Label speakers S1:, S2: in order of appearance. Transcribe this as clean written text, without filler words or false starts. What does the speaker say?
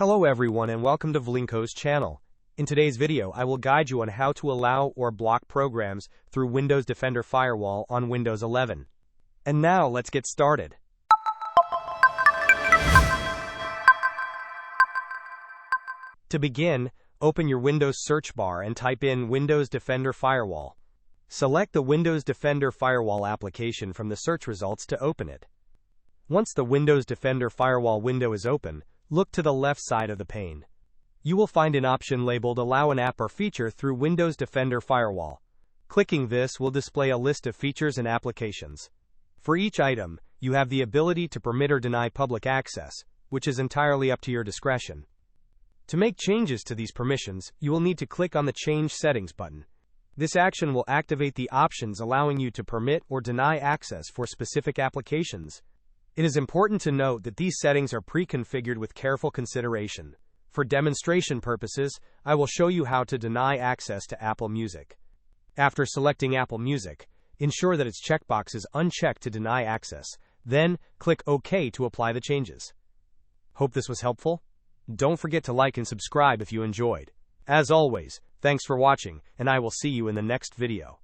S1: Hello everyone and welcome to Vlinko's channel. In today's video, I will guide you on how to allow or block programs through Windows Defender Firewall on Windows 11. And now let's get started. To begin, open your Windows search bar and type in Windows Defender Firewall. Select the Windows Defender Firewall application from the search results to open it. Once the Windows Defender Firewall window is open, look to the left side of the pane. You will find an option labeled Allow an app or feature through Windows Defender Firewall. Clicking this will display a list of features and applications. For each item, you have the ability to permit or deny public access, which is entirely up to your discretion. To make changes to these permissions, you will need to click on the Change Settings button. This action will activate the options allowing you to permit or deny access for specific applications. It is important to note that these settings are pre-configured with careful consideration. For demonstration purposes, I will show you how to deny access to Apple Music. After selecting Apple Music, ensure that its checkbox is unchecked to deny access. Then, click OK to apply the changes. Hope this was helpful. Don't forget to like and subscribe if you enjoyed. As always, thanks for watching, and I will see you in the next video.